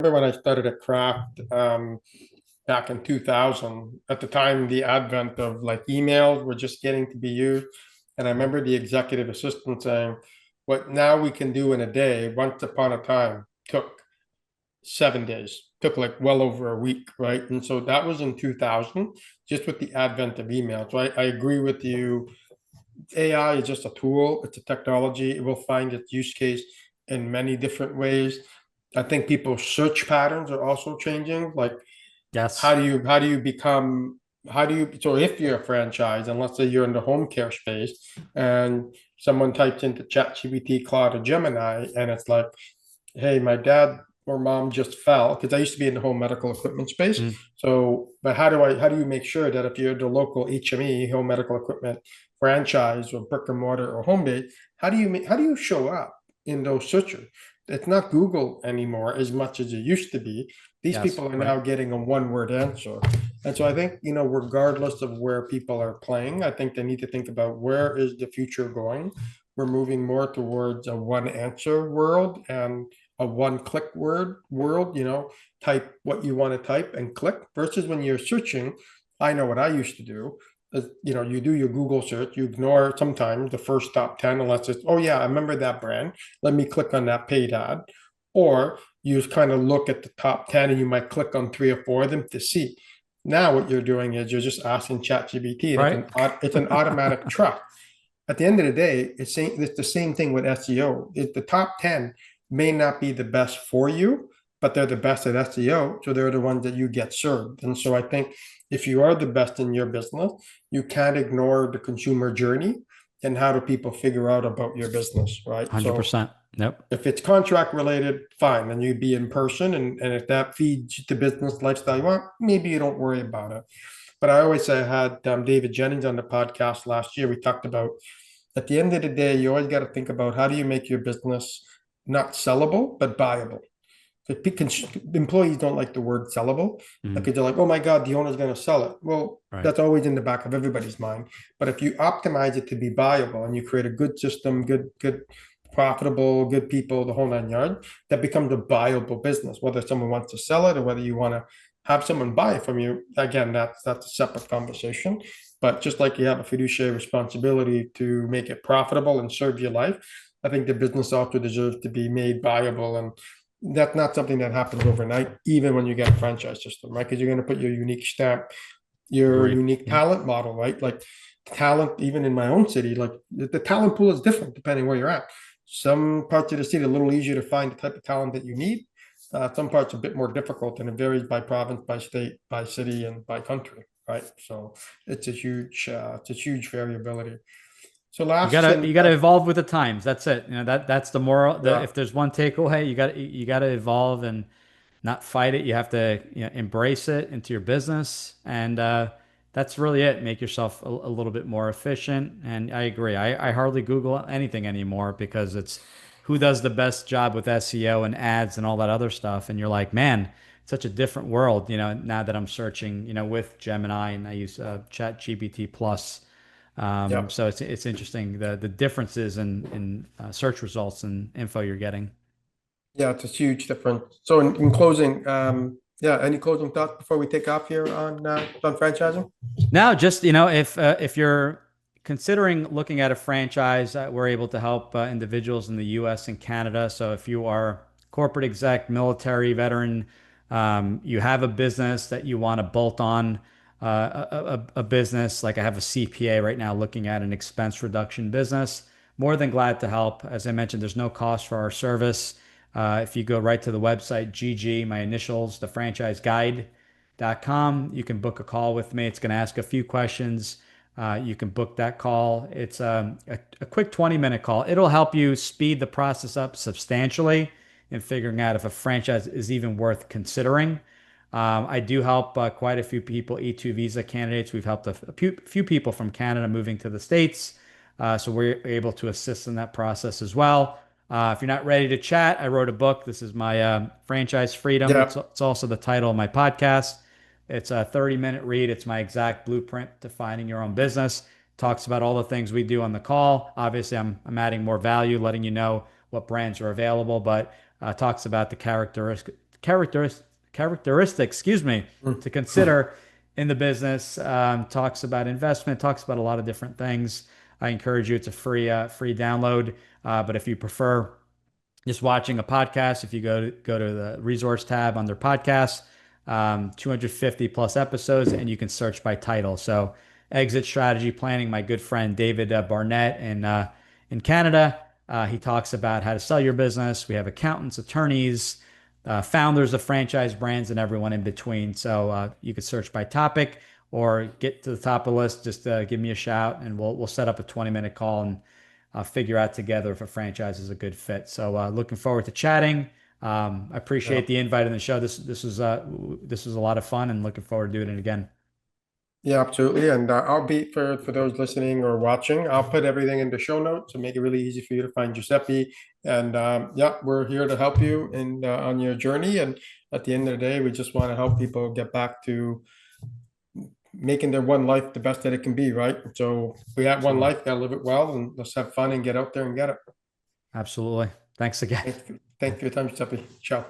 remember when I started at Kraft back in 2000. At the time, the advent of like emails were just getting to be used. And I remember the executive assistant saying, what now we can do in a day, once upon a time, took 7 days, took like well over a week, right? And so that was in 2000, just with the advent of email. So I agree with you. AI is just a tool, it's a technology. It will find its use case in many different ways. I think people's search patterns are also changing. Like, Yes. how do you become how do you so if you're a franchise, and let's say you're in the home care space, and someone types into ChatGPT, Claude, or Gemini, and it's like, hey, my dad or mom just fell, because I used to be in the home medical equipment space. Mm. So, but how do you make sure that if you're the local HME, home medical equipment franchise, or brick and mortar or home base, how do you show up in those searches? It's not Google anymore as much as it used to be. These Yes. people are Right. now getting a one word answer. And so I think, regardless of where people are playing, I think they need to think about where is the future going. We're moving more towards a one answer world and a one click world, type what you want to type and click, versus when you're searching. I know what I used to do is, you do your Google search, you ignore sometimes the first top 10, unless it's, oh yeah, I remember that brand. Let me click on that paid ad. Or you just kind of look at the top 10 and you might click on three or four of them to see. Now what you're doing is you're just asking ChatGPT, and Right. it's an automatic truck. At the end of the day, it's the same thing with SEO. The top 10 may not be the best for you, but they're the best at SEO. So they're the ones that you get served. And so I think if you are the best in your business, you can't ignore the consumer journey and how do people figure out about your business, right? So 100%. Yep. if it's contract related, fine, then you'd be in person. And if that feeds the business lifestyle you want, maybe you don't worry about it. But I always say, I had David Jennings on the podcast last year. We talked about, at the end of the day, you always got to think about how do you make your business not sellable, but buyable. Because employees don't like the word sellable, Mm. because they're like, oh my God, the owner's going to sell it. Well, Right. that's always in the back of everybody's mind. But if you optimize it to be buyable and you create a good system, good, profitable, good people, the whole nine yards, that becomes a buyable business. Whether someone wants to sell it or whether you want to have someone buy it from you, again, that's a separate conversation. But just like you have a fiduciary responsibility to make it profitable and serve your life, I think the business also deserves to be made viable. And that's not something that happens overnight, even when you get a franchise system, right? Because you're going to put your unique stamp, your Agreed. unique Yep. talent model, right? Like talent, even in my own city, like the talent pool is different depending where you're at. Some parts of the city are a little easier to find the type of talent that you need. Some parts are a bit more difficult, and it varies by province, by state, by city, and by country, right? So it's a huge variability. So You last gotta thing, you gotta evolve with the times. That's it. That's the moral. yeah, If there's one takeaway, you gotta evolve and not fight it. You have to, embrace it into your business, and that's really it. Make yourself a little bit more efficient. And I agree. I hardly Google anything anymore because it's who does the best job with SEO and ads and all that other stuff. And you're like, man, it's such a different world. Now that I'm searching, with Gemini and I use Chat GPT Plus. yeah. So it's interesting the differences in search results and info you're getting. Yeah, it's a huge difference. So in closing, yeah, any closing thoughts before we take off here on franchising? Now, just if you're considering looking at a franchise, we're able to help individuals in the U.S. and Canada. So if you are corporate exec, military veteran, you have a business that you want to bolt on a business, like I have a CPA right now looking at an expense reduction business. More than glad to help. As I mentioned, there's no cost for our service. If you go right to the website, GG, my initials, the franchise guide.com. You can book a call with me. It's going to ask a few questions. You can book that call. It's a quick 20-minute call. It'll help you speed the process up substantially in figuring out if a franchise is even worth considering. I do help quite a few people, E2 visa candidates. We've helped a few people from Canada moving to the States. So we're able to assist in that process as well. If you're not ready to chat, I wrote a book. This is my Franchise Freedom. Yeah, It's also the title of my podcast. It's a 30-minute read. It's my exact blueprint to finding your own business. Talks about all the things we do on the call. Obviously, I'm adding more value, letting you know what brands are available, but talks about the characteristics, excuse me, Mm. to consider in the business. Talks about investment, talks about a lot of different things. I encourage you. It's a free download. But if you prefer just watching a podcast, if you go to the resource tab under podcasts, 250 plus episodes, and you can search by title. So, exit strategy planning. My good friend David Barnett in Canada, he talks about how to sell your business. We have accountants, attorneys, founders of franchise brands, and everyone in between. So you could search by topic or get to the top of the list. Just give me a shout, and we'll set up a 20-minute call and figure out together if a franchise is a good fit. So looking forward to chatting. I Yeah. appreciate the invite in the show. This was a lot of fun, and looking forward to doing it again. Yeah, absolutely. And I'll be for those listening or watching, I'll put everything in the show notes to make it really easy for you to find Giuseppe. And yeah, we're here to help you in on your journey. And at the end of the day, we just want to help people get back to making their one life the best that it can be, right? So we have one Absolutely. life, gotta live it well, and let's have fun and get out there and get it. Absolutely. Thanks again. Thanks for your time, Giuseppe. Ciao.